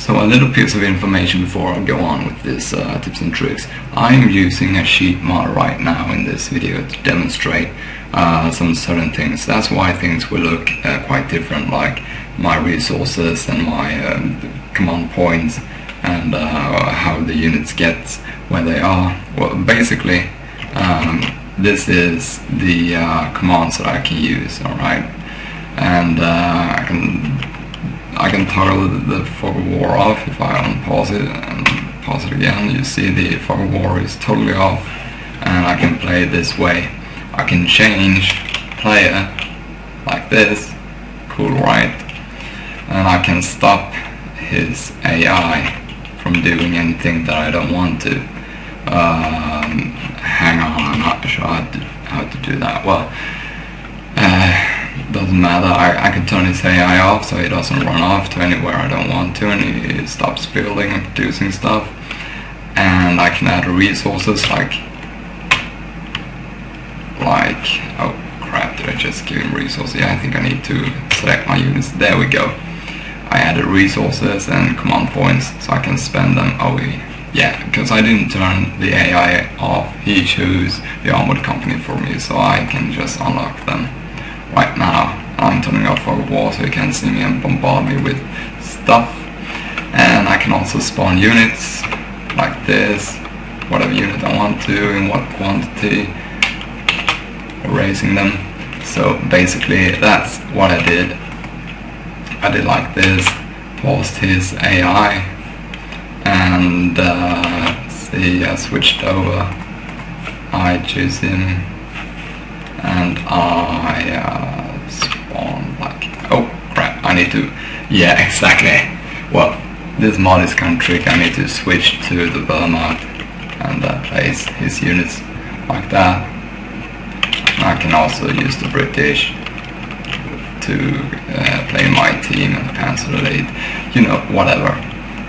So a little piece of information before I go on with this tips and tricks. I'm using a sheet model right now in this video to demonstrate some certain things. That's why things will look quite different, like my resources and my command points, and how the units get where they are. Well, basically this is the commands that I can use, alright? And I can toggle the fog of war off if I unpause it and pause it again. You see the fog of war is totally off, and I can play it this way. I can change player like this, cool, right? And I can stop his AI from doing anything that I don't want to. Hang on, I'm not sure how to do that. Well, doesn't matter. I can turn his AI off so he doesn't run off to anywhere I don't want to, and he stops building and producing stuff. And I can add resources like oh crap, did I just give him resources? Yeah, I think I need to select my units. There we go. I added resources and command points so I can spend them. Oh yeah, because I didn't turn the AI off, he chose the armored company for me, so I can just unlock them right now. I'm turning off fog of war so you can't see me and bombard me with stuff. And I can also spawn units like this, whatever unit I want to, in what quantity, erasing them. So basically that's what I did. I did like this, paused his AI, and see, I switched over. I choose him, and I spawn like, oh crap, I need to, yeah, exactly. Well, this mod is kind of tricky. I need to switch to the Wehrmacht and place his units like that. I can also use the British to play my team and the Panzer Elite, you know, whatever.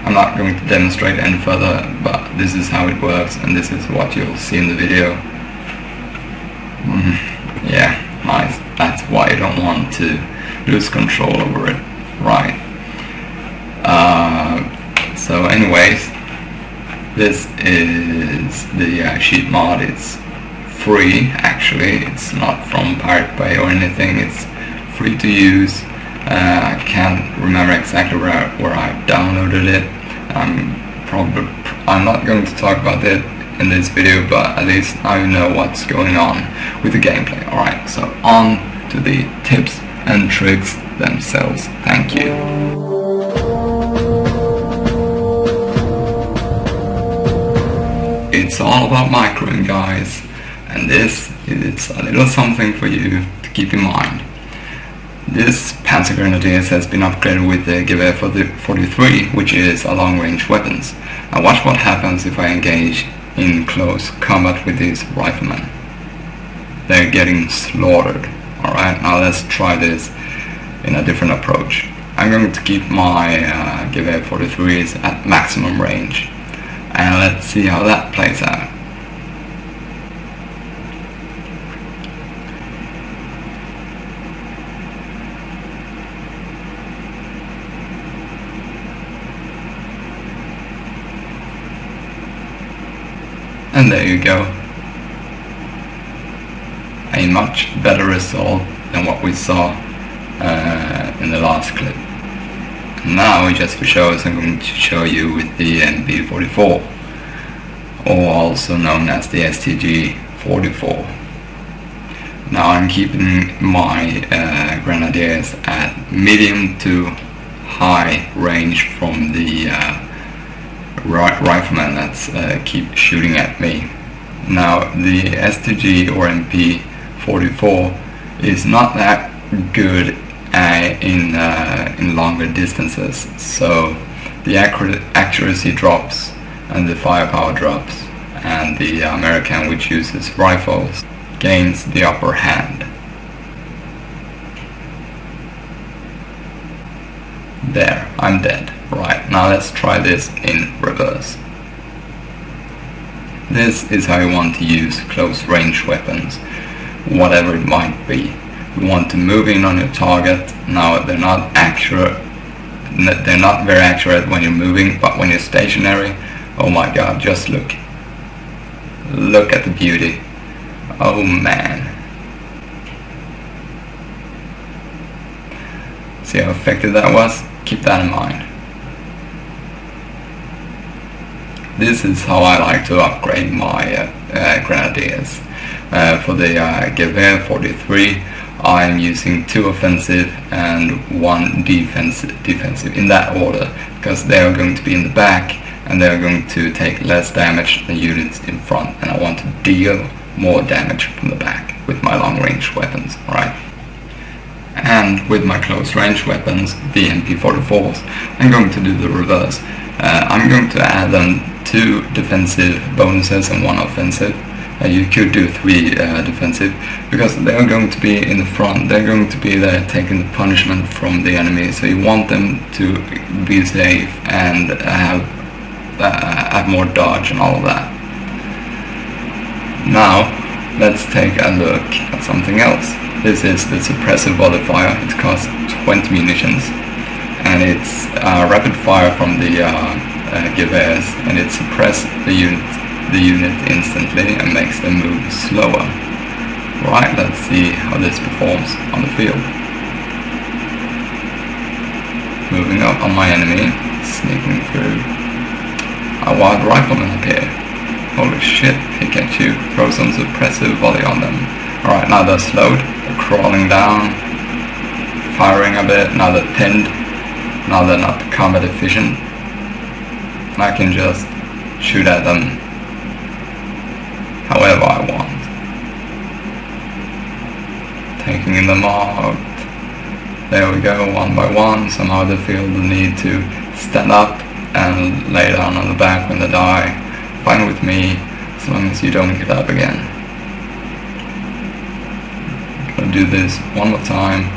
I'm not going to demonstrate any further, but this is how it works, and this is what you'll see in the video. Yeah, nice. That's why you don't want to lose control over it, right? So anyways, this is the sheet mod. It's free, actually. It's not from Pirate Bay or anything. It's free to use. I can't remember exactly where I downloaded it. I'm not going to talk about it in this video, but at least now you know what's going on with the gameplay. Alright, so on to the tips and tricks themselves. Thank you. It's all about microing, guys, and this is a little something for you to keep in mind. This Panzer Grenadiers has been upgraded with the Gewehr 43, which is a long-range weapons. Now watch what happens if I engage in close combat with these riflemen. They're getting slaughtered. Alright, now let's try this in a different approach. I'm going to keep my Gewehr 43s at maximum range, and let's see how that plays out. And there you go. A much better result than what we saw in the last clip. Now, just for shows, I'm going to show you with the NB44, or also known as the STG-44. Now I'm keeping my Grenadiers at medium to high range from the riflemen that's keep shooting at me. Now the STG or MP44 is not that good in longer distances, so the accuracy drops and the firepower drops, and the American, which uses rifles, gains the upper hand. There, I'm dead. Right, now let's try this in reverse. This is how you want to use close range weapons, whatever it might be. You want to move in on your target. Now they're not accurate they're not very accurate when you're moving, but when you're stationary, oh my god, just look at the beauty. Oh man. See how effective that was? Keep that in mind. This is how I like to upgrade my grenadiers. For the Gewehr 43, I'm using 2 offensive and 1 defensive in that order, because they are going to be in the back and they are going to take less damage than units in front, and I want to deal more damage from the back with my long range weapons, alright? And with my close range weapons, the MP44s, I'm going to do the reverse. I'm going to add them 2 defensive bonuses and 1 offensive. You could do 3 defensive, because they are going to be in the front. They're going to be there taking the punishment from the enemy, so you want them to be safe and have more dodge and all of that. Now let's take a look at something else. This is the suppressive modifier. It costs 20 munitions, and it's rapid fire from the Gewehrs, and it suppresses the unit instantly and makes them move slower. Right, let's see how this performs on the field. Moving up on my enemy, sneaking through. A wild rifleman up here. Holy shit, pick at you. Throw some suppressive volley on them. Alright, now they're slowed, they're crawling down, firing a bit, now they're pinned, now they're not combat efficient. I can just shoot at them however I want. Taking them out. There we go, one by one. Somehow they feel the need to stand up and lay down on the back when they die. Fine with me, as long as you don't get up again. Gonna do this one more time.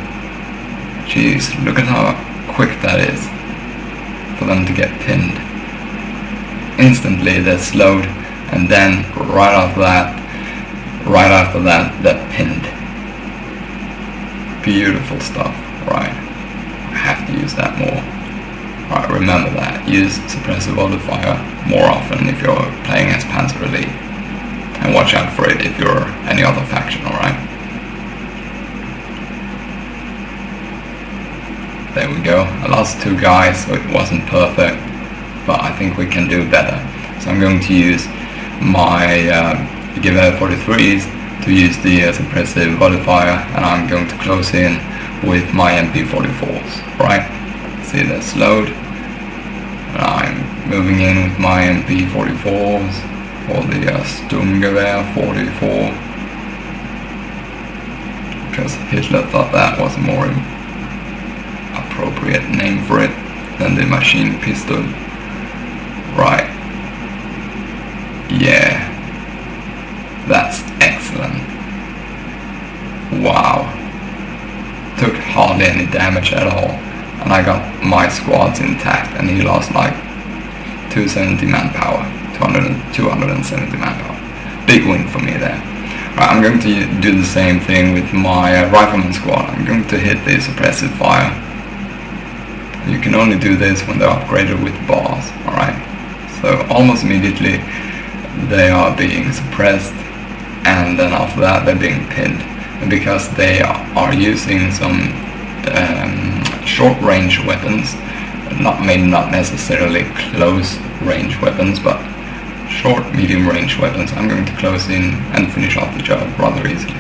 Jeez, look at how quick that is for them to get pinned. Instantly they're slowed, and then right after that they're pinned. Beautiful stuff, right? I have to use that more. Right, remember that. Use suppressive modifier more often if you're playing as Panzer Elite. And watch out for it if you're any other faction, alright? There we go. I lost 2 guys, so it wasn't perfect, but I think we can do better. So I'm going to use my Gewehr 43s to use the suppressive modifier, and I'm going to close in with my MP44s, right? See, they're slowed, and I'm moving in with my MP44s for the Sturmgewehr 44, because Hitler thought that was a more appropriate name for it than the machine pistol. Right. Yeah. That's excellent. Wow. Took hardly any damage at all, and I got my squads intact, and he lost like 270 manpower. 270 manpower. Big win for me there. Right, I'm going to do the same thing with my rifleman squad. I'm going to hit the suppressive fire. You can only do this when they're upgraded with bars, alright? So almost immediately they are being suppressed, and then after that they're being pinned. And because they are using some short range weapons, maybe not necessarily close range weapons, but short, medium range weapons, I'm going to close in and finish off the job rather easily.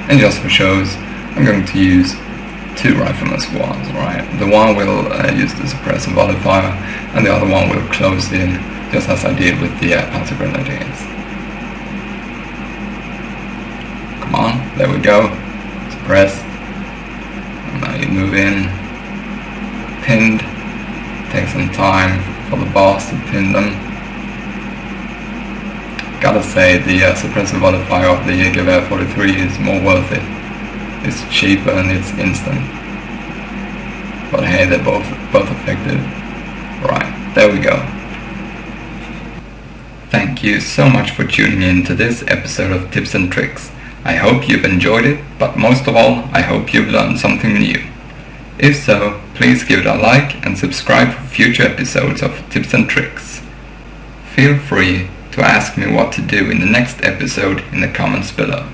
And just for shows, I'm going to use 2 rifleman squads, right? The one will use the suppressive modifier, and the other one will close in, just as I did with the Panzer Grenadiers. Come on, there we go. Suppressed. And now you move in. Pinned. Take some time for the boss to pin them. Gotta say, the suppressive modifier of the Gewehr 43 is more worth it. It's cheaper and it's instant. But hey, they're both effective. Right, there we go. Thank you so much for tuning in to this episode of Tips and Tricks. I hope you've enjoyed it, but most of all, I hope you've learned something new. If so, please give it a like and subscribe for future episodes of Tips and Tricks. Feel free to ask me what to do in the next episode in the comments below.